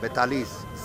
42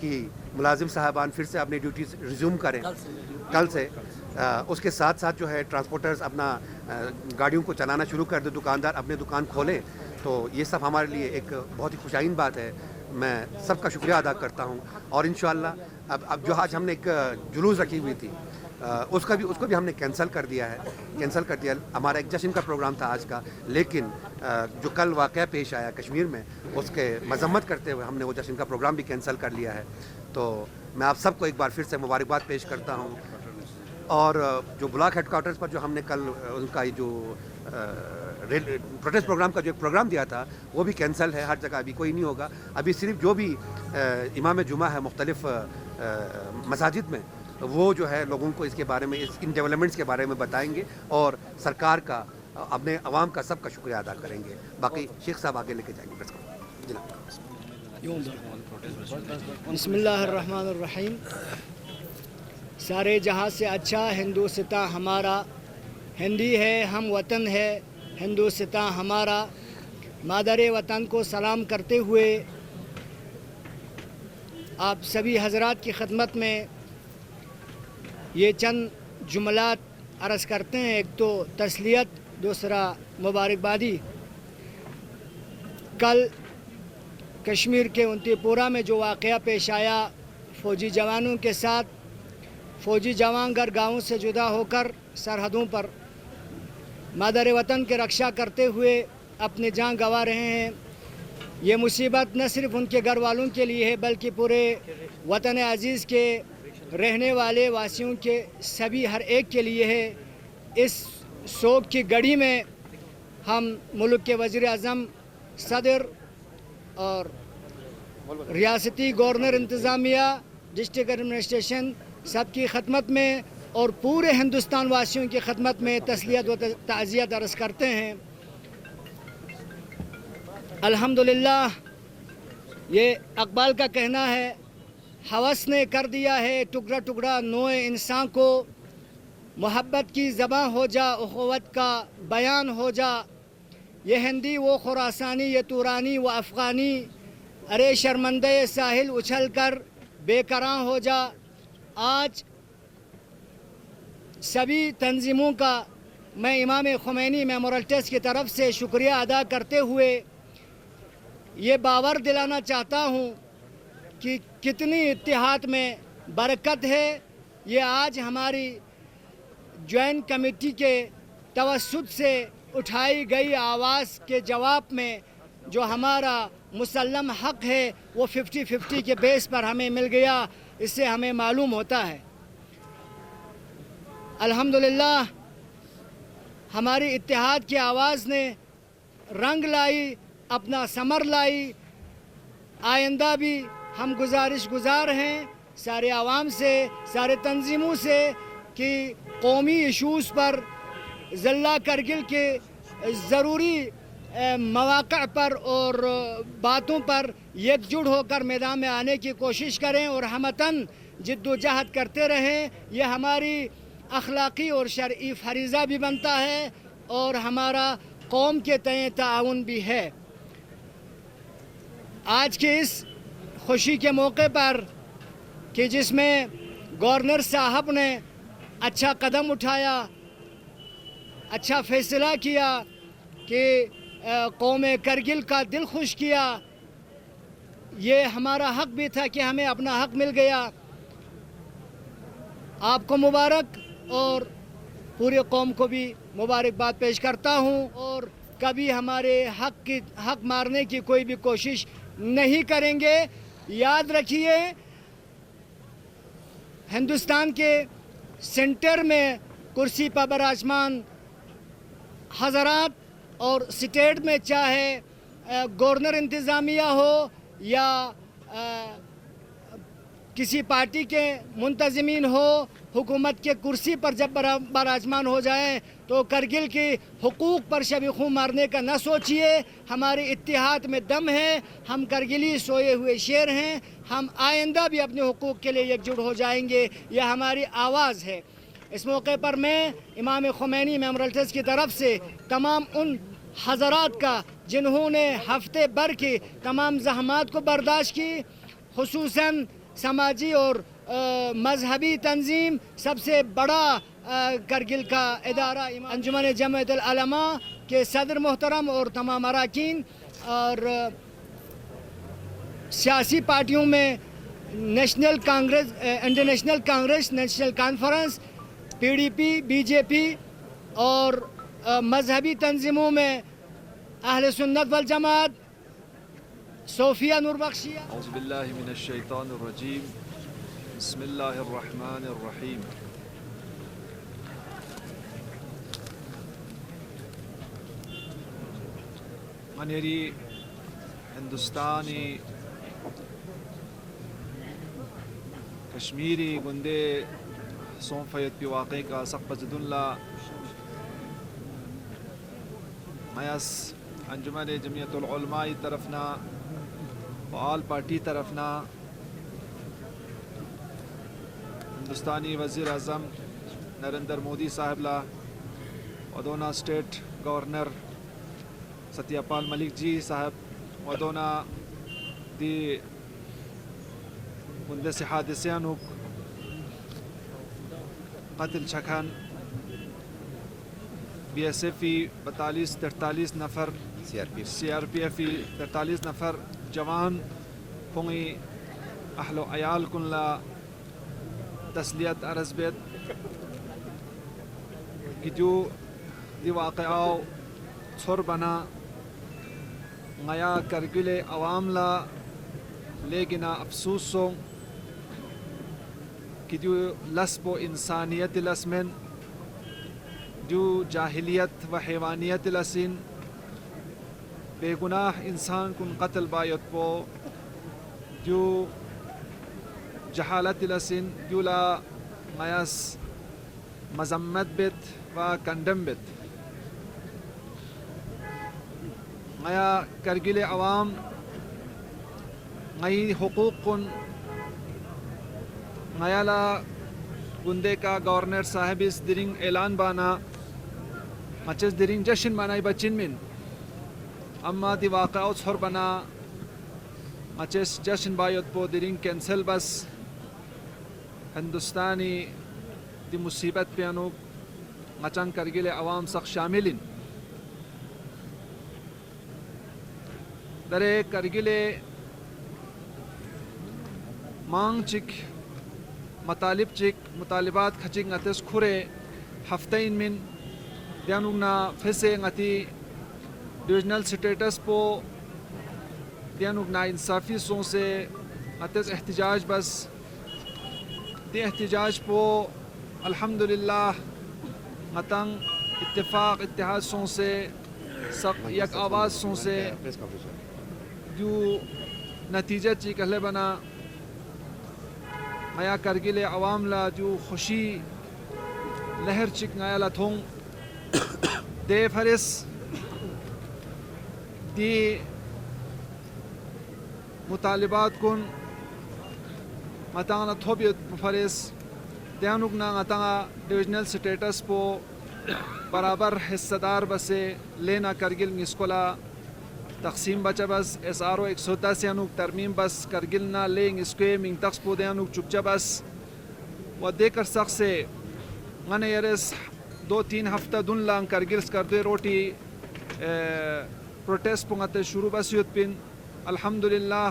کہ ملازم صاحبان پھر سے اپنی ڈیوٹیز ریزیوم کریں کل سے. اس کے ساتھ ساتھ جو ہے ٹرانسپورٹرز اپنا گاڑیوں کو چلانا شروع کر دیں, دکاندار اپنے دکان کھولیں. تو یہ سب ہمارے لیے ایک بہت ہی خوشائن بات ہے. میں سب کا شکریہ ادا کرتا ہوں. اور انشاءاللہ اب جو آج ہم نے ایک جلوس رکھی ہوئی تھی اس کو بھی ہم نے کینسل کر دیا. ہمارا ایک جشن کا پروگرام تھا آج کا, لیکن جو کل واقعہ پیش آیا کشمیر میں اس کے مذمت کرتے ہوئے ہم نے وہ جشن کا پروگرام بھی کینسل کر لیا ہے. تو میں آپ سب کو ایک بار پھر سے مبارکباد پیش کرتا ہوں. اور جو بلاک ہیڈ کوارٹرز پر جو ہم نے کل ان کا جو پروٹیسٹ پروگرام کا جو ایک پروگرام دیا تھا وہ بھی کینسل ہے. ہر جگہ ابھی کوئی نہیں ہوگا. ابھی صرف جو بھی امام جمعہ ہے مختلف مساجد میں, وہ جو ہے لوگوں کو اس کے بارے میں ان ڈیولپمنٹس کے بارے میں بتائیں گے اور سرکار کا اپنے عوام کا سب کا شکریہ ادا کریں گے. باقی شیخ صاحب آگے لے کے جائیں گے. بسم اللہ الرحمن الرحیم. سارے جہاں سے اچھا ہندوستاں ہمارا, ہندی ہے ہم وطن ہے ہندوستاں ہمارا. مادر وطن کو سلام کرتے ہوئے آپ سبھی حضرات کی خدمت میں یہ چند جملات عرض کرتے ہیں. ایک تو تسلیت, دوسرا مبارکبادی. کل کشمیر کے انتی پورہ میں جو واقعہ پیش آیا فوجی جوانوں کے ساتھ, فوجی جوان گھر گاؤں سے جدا ہو کر سرحدوں پر مادر وطن کے رکشا کرتے ہوئے اپنے جان گنوا رہے ہیں. یہ مصیبت نہ صرف ان کے گھر والوں کے لیے ہے بلکہ پورے وطن عزیز کے رہنے والے واسیوں کے سبھی ہر ایک کے لیے ہے. اس سوگ کی گھڑی میں ہم ملک کے وزیر اعظم, صدر اور ریاستی گورنر انتظامیہ, ڈسٹرکٹ ایڈمنسٹریشن سب کی خدمت میں اور پورے ہندوستان واسیوں کی خدمت میں تسلیت و تعزیت عرض کرتے ہیں. الحمدللہ یہ اقبال کا کہنا ہے, ہوس نے کر دیا ہے ٹکڑا ٹکڑا نوع انسان کو, محبت کی زباں ہو جا اخوت کا بیان ہو جا. یہ ہندی وہ خراسانی, یہ تورانی وہ افغانی, ارے شرمندہ ساحل اچھل کر بے قرار ہو جا. آج سبھی تنظیموں کا میں امام خمینی میموریل ٹرسٹ کی طرف سے شکریہ ادا کرتے ہوئے یہ باور دلانا چاہتا ہوں کہ کتنی اتحاد میں برکت ہے. یہ آج ہماری جوائنٹ کمیٹی کے توسط سے اٹھائی گئی آواز کے جواب میں جو ہمارا مسلم حق ہے وہ 50-50 کے بیس پر ہمیں مل گیا. اس سے ہمیں معلوم ہوتا ہے الحمدللہ ہماری اتحاد کی آواز نے رنگ لائی, اپنا ثمر لائی. آئندہ بھی ہم گزار ہیں سارے عوام سے, سارے تنظیموں سے کہ قومی ایشوز پر, ضلع کرگل کے ضروری مواقع پر اور باتوں پر یکجٹ ہو کر میدان میں آنے کی کوشش کریں اور ہمتاً جد و جہد کرتے رہیں. یہ ہماری اخلاقی اور شرعی فریضہ بھی بنتا ہے اور ہمارا قوم کے تئیں تعاون بھی ہے. آج کے اس خوشی کے موقع پر کہ جس میں گورنر صاحب نے اچھا قدم اٹھایا, اچھا فیصلہ کیا کہ قوم کرگل کا دل خوش کیا, یہ ہمارا حق بھی تھا کہ ہمیں اپنا حق مل گیا. آپ کو مبارک اور پورے قوم کو بھی مبارکباد پیش کرتا ہوں, اور کبھی ہمارے حق مارنے کی کوئی بھی کوشش نہیں کریں گے. یاد رکھیے ہندوستان کے سینٹر میں کرسی پر براجمان حضرات اور اسٹیٹ میں چاہے گورنر انتظامیہ ہو یا کسی پارٹی کے منتظمین ہو, حکومت کے کرسی پر جب براجمان ہو جائیں تو کرگل کے حقوق پر شب خون مارنے کا نہ سوچیے. ہمارے اتحاد میں دم ہے, ہم کرگلی سوئے ہوئے شیر ہیں. ہم آئندہ بھی اپنے حقوق کے لیے یکجٹ ہو جائیں گے, یہ ہماری آواز ہے. اس موقع پر میں امام خمینی میموریل ٹرسٹ کی طرف سے تمام ان حضرات کا جنہوں نے ہفتے بھر کی تمام زحمات کو برداشت کی, خصوصاً سماجی اور مذہبی تنظیم سب سے بڑا کرگل کا ادارہ انجمن جمعیت العلماء کے صدر محترم اور تمام اراکین اور سیاسی پارٹیوں میں National Congress, International Congress, National Conference, P D P, B J P اور مذہبی تنظیموں میں اہل سنت والجماعت، صوفیہ نور بخشیہ. اعوذ باللہ من الشیطان الرجیم. بسم اللہ الرحمن الرحیم. منیری ہندوستانی کشمیری گندے سوم فید پی واقعی کا سقبت اللہ میس انجمن جمعیت العلماء طرفنا فعال پارٹی طرفنا ہندوستانی وزیر اعظم نریندر مودی صاحب لا ودونا اسٹیٹ گورنر ستیہ پال ملک جی صاحب ودونا دی گندے سے حادثیانو قتل چھکن بی ایس ایفی 42-43 نفر، سی آر پی ایفی 43 نفر جوان پونگی اہل و عیال کن لا تسلیت عرض بیت گیدیو دی واقعاو ژھور بنا غیا کرگل عوام لا لیکنا افسوسو گیدیو لسب و انسانیت لسمن جو جاہلیت و حیوانیت لسین بے گناہ انسان کن قتل بایت پو جو جہالت لسین جو لا میس مذمت بیت و کنڈم بیت غیا کرگل عوام غی حقوق کن غیا لا گندے کا گورنر صاحب اس درنگ اعلان بانا مچس درنگ جشن بنائی بچن من اما دی واقعات ژھور بنا مچس جشن بایت پو درنگ کینسل بس ہندوستانی دی مصیبت پیانو مچان کرگل عوام سخ شاملن درے کرگل مانگ چک مطالب چک مطالبات کھچک نتس کھرے ہفتین من دیانوگنا پھسے نتی ڈویژنل سٹیٹس پو دیانوگنا انصافی سوں سے نتس احتجاج بس دی احتجاج پو الحمدللہ نتنگ اتفاق اتحاد سوں سے سب یک آواز سوں سے جو نتیجہ چی کہلے بنا غیا کرگل عوام لا جو خوشی لہر چک غیا لا تھوں دے فرس دی مطالبات کن متانا تھوبیت فرس دیانوگنا متانا ڈویژنل سٹیٹس پو برابر حصہ دار بسے لینا کرگل نسکولا تقسیم بچا بس ایس آر او 110 یانوک ترمیم بس کرگل نا لینگ اسکوے منگ تقس پو دیانوک چکچا بس و دیکر سخ سے غنے یرس 2-3 ہفتہ دن لانگ کرگلس کردے روٹی پروٹیسٹ پونگتے شروع بس یوت پن الحمدللہ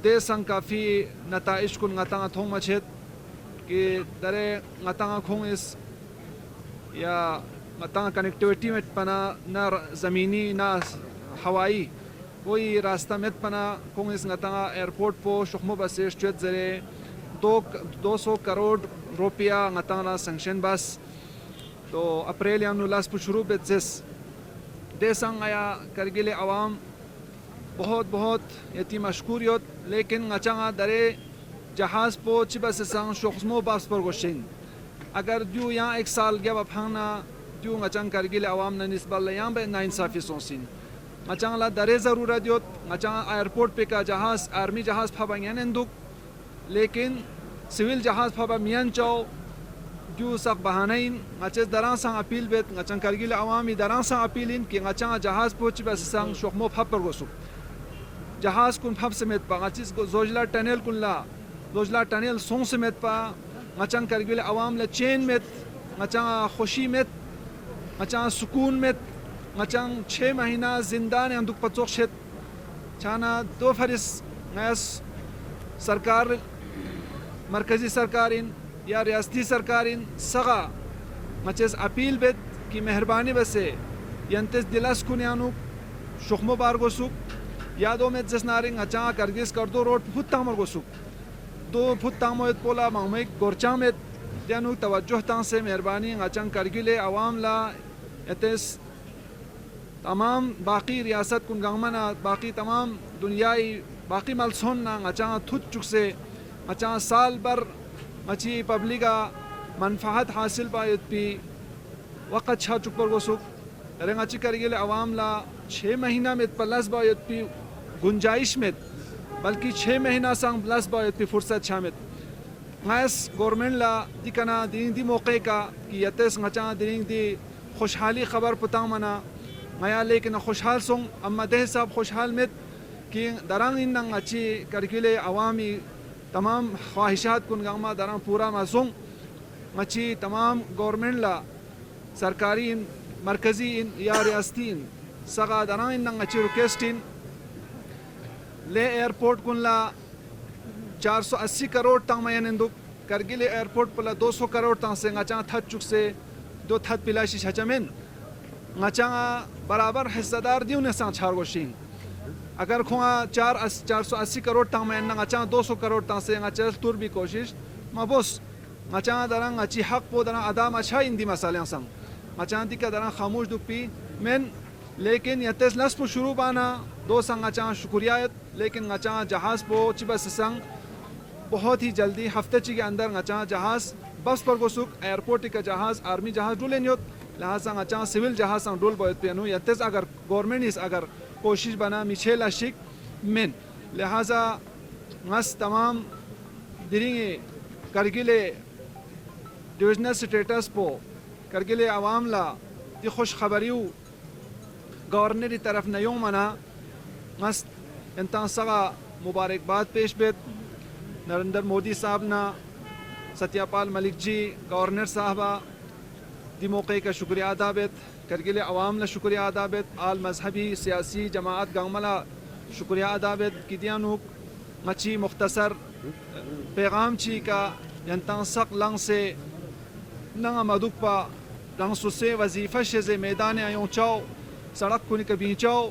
دے سنگ کافی نتائج کن غتاں تھوں مچھت کہ درے غتاں کھوں اس یا غتاں کنیکٹیوٹی میں پنا نہ زمینی نہ ہوائی کوئی راستہ میں پنا کھوں اس غتاں ایئرپورٹ پو شخمو بسیش چوت زرے 200 کروڑ روپیہ غتاں لا سنکشن بس تو اپریل یانو لاس پو شروع بیتسس دے سنگ آیا کرگل عوام بہت یتی مشکوریت لیکن غچاں درے جہاز پو چی بس سنگ شخمو باس پر گوشن اگر جو یہاں 1 سال گیا بپھانا جو غچاں کرگل عوام نے نسبت یہاں بے نا انصافی سونسین غچاں لا درے ضرورت یوت غچاں ایئرپورٹ پہ کا جہاز آرمی جہاز پھابا یعنی اندوک لیکن سویل جہاز پھابا میان چاو جو سق بہانین غچس دران سان اپیل بیت غچاں کرگل عوامی دران سان اپیلین کہ غچاں جہاز پوچ بس سان شخمو پھپر گوسو جهاز کن پھب سمیت پا غچیز زوجلا ٹنل کن لا زوجلا ٹنل سون سمیت پا غچان کرگیل عوام لا چین میت غچان خوشی میت غچان سکون میت غچان 6 مہینہ زندان اندوک پچوک شد چانا دو فرس غیس سرکار مرکزی سرکارین یا ریاستی سرکارین سغا مچز اپیل بیت کی مہربانی بسے ینتس دلس کنیانوک شخمو بار گوسوک یادو میں جس نارنگ اچا کرگیس کردو روڈ پھت تامر گوسوک دو پھت تامویت پولا مہمیک گورچا میں دیانوک توجہ تان سے مہربانی اچان کرگیلے عوام لا اتس تمام باقی ریاست کن گامنا باقی تمام دنیای باقی ملسون نا اچان تھت چک سے اچان سال بر اچھی پبلکا منفعت حاصل پایت پی وقت چھا چک پر گوسوک رنگ اچھی کرگیلے عوام لا 6 مہینہ میں پلس بایت پی گنجائش میں بلکہ 6 مہینہ سانگ پلس بایت پی فرصت شامت غیس گورنمنٹ لا دی کنا دین دی موقع کا کہ یتس غچان دین دی خوشحالی خبر پتا منا غیا لیکن خوشحال سونگ اما دہ صاحب خوشحال مت کہ دران اننگ اچھی کرگیلے عوامی تمام خواہشات کن گاما دران پورا ماسونگ اچھی تمام گورنمنٹ لا سرکاری مرکزی یا ریاستی سغا دران اننگ اچھی ریکویسٹین لے ایئرپورٹ کن لا 480 کروڑ تنگ مین اندوک کرگیلے ایئرپورٹ پلا 200 کروڑ تنگ سے غچان تھت چک سے دو تھت پلاشی چھچمین غچان برابر حصہ دار دیو نسان چھار گوشین اگر کھونا 480 کروڑ تنگ مین غچان 200 کروڑ تنگ سے غچان تور بھی کوشش مبوس غچان دران اچھی حق پو دران ادا مچھا اندی مسالیاں سنگ غچان دی کا دران خاموش دو پی من لیکن یتس لس پو شروع بانا دو سنگ غچان شکریات لیکن غچان جہاز پو چی بس سنگ بہت ہی جلدی ہفتے چی کے اندر غچان جہاز بس پر گوسوک ایئرپورٹ کا جہاز آرمی جہاز ڈولے نیوت لہذا غچان سیول جہاز سنگ ڈول بویت پیانو یتس اگر گورنمنٹ اس اگر کوشش بنا میچھے لاشک من لہذا غس تمام درینگے کرگیلے ڈویژنل سٹیٹس پو کرگیلے عوام لا دی خوش خبریو گورنری طرف نیوں منا غس انتان سغا مبارکباد پیش بیت نریندر مودی صاحب نا ستیہ پال ملک جی گورنر صاحبہ دی موقع کا شکریہ ادا بیت کرگیلے عوام لا شکریہ ادا بیت آل مذہبی سیاسی جماعت گاملا شکریہ ادا بیت کی دیانوک مچی مختصر پیغام چی کا ینتان سق لنگ سے ننگا مدوک پا لنگ سسے وظیفہ شزے میدان آیوں چاو سڑک کنی کبھی چاو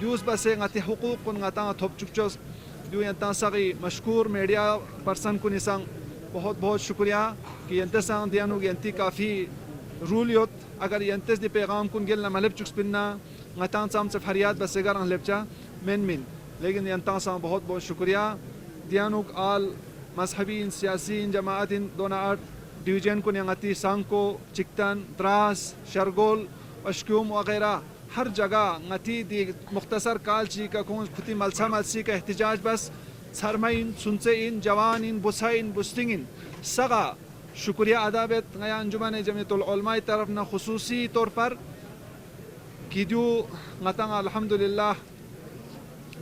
دیوز بسے غتی حقوق کن غتاں تھوپ چک چوز دیو ینتان سغی مشکور میڈیا پرسن کنی سنگ بہت بہت شکریہ کہ ینتس سنگ دیانوک ینتی کافی رول یوت اگر ینتس دی پیغام کن گل نمالب چکس پننا غتان سام سے فریاد بسے گر انلب چا من لیکن ینتان سنگ بہت بہت شکریہ دیانوک آل مذہبی سیاسی جماعت دونا آٹ ڈویژن کو نیانگتی سانکو چکتن دراس شرگول اشکیوم وغیرہ ہر جگہ غتی دی مختصر کال چی کا کون کھتی ملسا ملسی کا احتجاج بس سرمین سنسین جوانین بسائن بستنگین سغا شکریہ ادا بیت غیا انجمن جمعیت العلماء طرف نہ خصوصی طور پر کی دیو غتاں الحمدللہ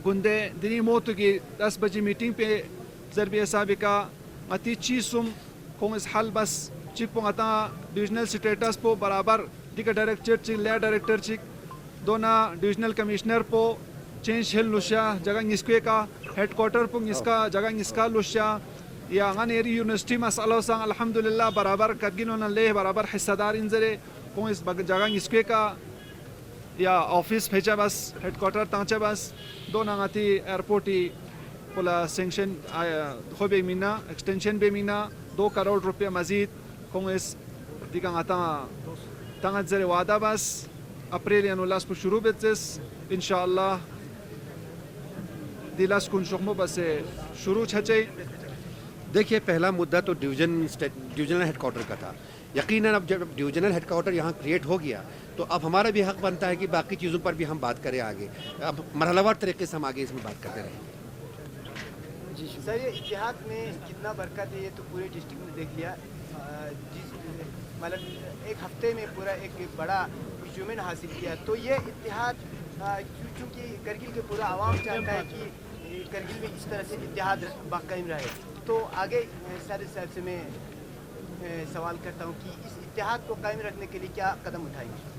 گندے دنی موت کی 10 بجے میٹنگ پہ ضربی سابقہ غتی چیسم کون اس حل بس چک پو غتاں ڈویژنل سٹیٹس پو برابر دیکھ ڈائریکٹر چک لیا ڈائریکٹر چک دونا ڈویژنل کمشنر پو چینج ہل لوشیا جگہ نسکوے کا ہیڈ کوارٹر پو نسکا جگہ نسکا لوشیا یا غن ایری یونیورسٹی مسئلہ سنگ الحمدللہ برابر کرگینوں نہ لے برابر حصہ دار انزرے کون اس جگہ نسکوے کا یا آفس بھیجا بس ہیڈ کوارٹر تانچا بس دو نغتی ایئرپورٹی پولا سینکشن خو بے مینا ایکسٹینشن بے مینا 2 کروڑ روپیہ مزید کون اس دیکھا غتا تانت زر وعدہ بس اپریل یعنی لاس پو شروع بیتس انشاءاللہ دیلاس کن شخمو بس شروع چھچے. دیکھیے پہلا مدعا تو ڈویژنل ہیڈ کوارٹر کا تھا. یقیناً اب جب ڈویژنل ہیڈ کوارٹر یہاں کریٹ ہو گیا تو اب ہمارا بھی حق بنتا ہے کہ باقی چیزوں پر بھی ہم بات کریں آگے. اب مرحلہ وار طریقے سے ہم آگے اس میں بات کرتے رہیں. جی سر یہ اتحاد میں کتنا برکت ہے یہ تو پورے ڈسٹرکٹ میں دیکھ لیا. مطلب ایک ہفتے میں پورا ایک بڑا اچیومنٹ حاصل کیا. تو یہ اتحاد چونکہ کرگل کے پورا عوام چاہتا ہے کہ کرگل میں اس طرح سے اتحاد باقائم رہے، تو آگے سارے صاحب سے میں سوال کرتا ہوں کہ اس اتحاد کو قائم رکھنے کے لیے کیا قدم اٹھائیں گے؟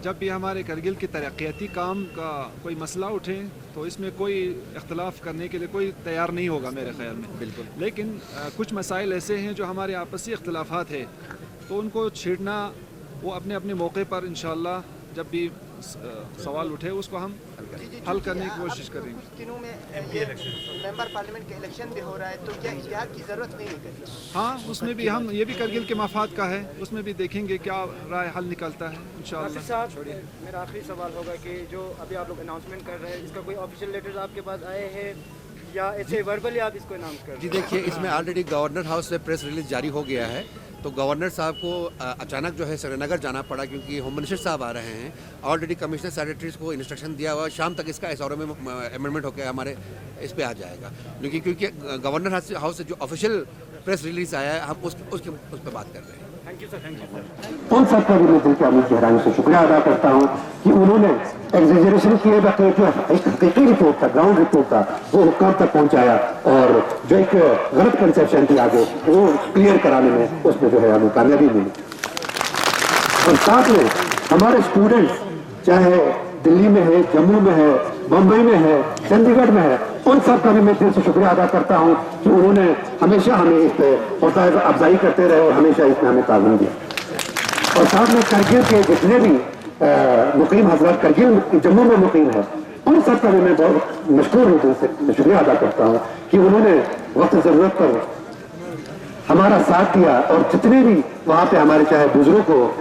جب بھی ہمارے کرگل کے ترقیاتی کام کا کوئی مسئلہ اٹھے تو اس میں کوئی اختلاف کرنے کے لیے کوئی تیار نہیں ہوگا میرے خیال میں، بالکل. لیکن کچھ مسائل ایسے ہیں جو ہمارے آپسی اختلافات ہیں، تو ان کو چھیڑنا وہ اپنے اپنے موقع پر انشاءاللہ جب بھی سوال اٹھے اس کو ہم حل کرنے کی کوشش کریں گے. کچھ دنوں میں یہ ممبر پارلیمنٹ کا الیکشن بھی ہو رہا ہے، تو کیا اتحاد کی ضرورت نہیں ہے؟ ہاں، اس میں بھی ہم یہ بھی کرگل کے مفاد کا ہے، اس میں بھی دیکھیں گے کیا رائے حل نکلتا ہے انشاءاللہ. صاحب میرا آخری سوال ہوگا کہ جو ابھی آپ لوگ اناؤنسمنٹ کر رہے ہیں، اس کا کوئی آفیشیل لیٹرز آپ کے پاس آئے ہیں یا ایسے وربلی آپ اس کو اناؤنس کر رہے ہیں؟ جی دیکھیے، اس میں آلریڈی گورنر ہاؤس سے پریس ریلیز جاری ہو گیا ہے، تو گورنر صاحب کو اچانک جو ہے سری نگر جانا پڑا کیونکہ ہوم منسٹر صاحب آ رہے ہیں. آلریڈی کمشنر سیکرٹریز کو انسٹرکشن دیا ہوا، شام تک اس کا ایس آر او میں امینڈمنٹ ہو کے ہمارے اس پہ آ جائے گا. کیونکہ گورنر ہاؤس سے جو آفیشیل پریس ریلیز آیا ہے، ہم اس پہ بات کر رہے ہیں. Thank you sir. Thank you sir. ان سب کا بھی میں دل کی امید گہرائی سے شکریہ ادا کرتا ہوں کہ انہوں نے ایگزیجریشن کیے بغیر جو ایک حقیقی رپورٹ تھا، گراؤنڈ رپورٹ تھا، وہ حکام تک پہنچایا اور جو ایک غلط کنسیپشن تھی آگے وہ کلیئر کرانے میں اس میں جو ہے ہمیں کامیابی ملی. اور ساتھ میں ہمارے اسٹوڈنٹس چاہے دلی میں ہے، جموں میں ہے، بمبئی میں ہے، چندی گڑھ میں ہے، ان سب کا بھی میں دل سے شکریہ ادا کرتا ہوں کہ انہوں نے ہمیشہ ہمیں اس پہ حوصلہ افزائی کرتے رہے اور ہمیشہ اس میں ہمیں تعاون دیا. اور ساتھ میں کرگل کے جتنے بھی مقیم حضرات کرگل جموں میں مقیم ہے، ان سب کا بھی میں بہت مشکور ہوں، دل سے شکریہ ادا کرتا ہوں کہ انہوں نے وقت ضرورت پر ہمارا ساتھ دیا اور جتنے بھی وہاں پہ ہمارے چاہے بزرگوں کو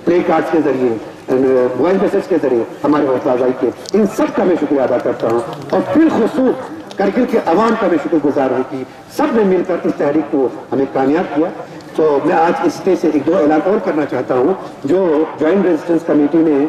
پلے کارڈز کے ذریعے، موبائل میسج کے ذریعے ہماری حوصلہ افزائی کی، ان سب کا میں شکریہ ادا کرتا ہوں. اور بالخصوص کرگل کے عوام کا میں شکر گزار ہوں کہ سب نے مل کر اس تحریک کو ہمیں کامیاب کیا. تو میں آج اس اسٹیج سے ایک دو اعلان اور کرنا چاہتا ہوں. جو جوائنٹ ریزسٹنس کمیٹی نے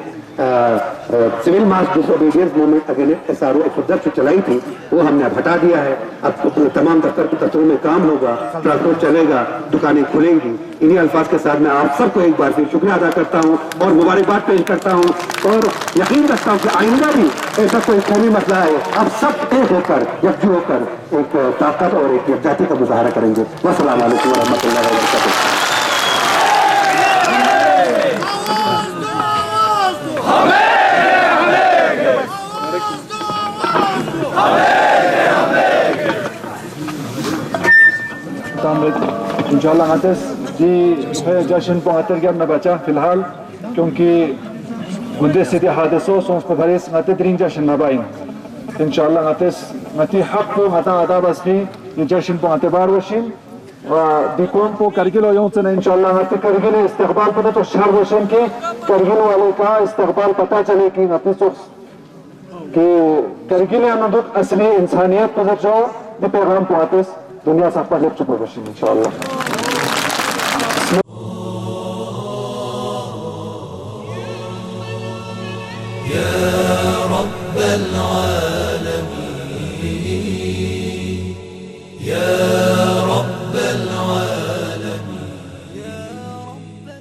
civil mass disobedience movement against S R O 110 جو چلائی تھی، وہ ہم نے اب ہٹا دیا ہے. اب تمام دفتروں میں کام ہوگا، ٹرانسپورٹ چلے گا، دکانیں کھلیں گی. انہی الفاظ کے ساتھ میں آپ سب کو ایک بار پھر شکریہ ادا کرتا ہوں اور مبارکباد پیش کرتا ہوں اور یقین رکھتا ہوں کہ آئندہ بھی ایسا کوئی قومی مسئلہ ہے، اب سب ایک ہو کر یکجو ہو کر ایک طاقت اور ایک یکجہتی کا مظاہرہ کریں گے. والسلام علیکم ورحمۃ اللہ وبرکاتہ. انشاءاللہ ناتس جی ہے جشن پانتر گیا نبچا فی الحال کیونکہ گندے سیدھی حادثوں سونس کو بھریس ناتے درین جشن نبائیں. انشاءاللہ ناتس نتی حق کو نتا عطا بسنی یہ جشن پانتر بار وشین و دیکھون کو کرگل ہو یوں سے انشاءاللہ ناتے کرگل استقبال پتہ تو شہر وشن کی کرگل والے کا استقبال پتہ چلے کی نتی سوکس کہ کرگل اندر اصلی انسانیت پتہ جو دی پیغام پانتس دنیا سے پہلے چکو بشین انشاءاللہ. يا رب العالمين يا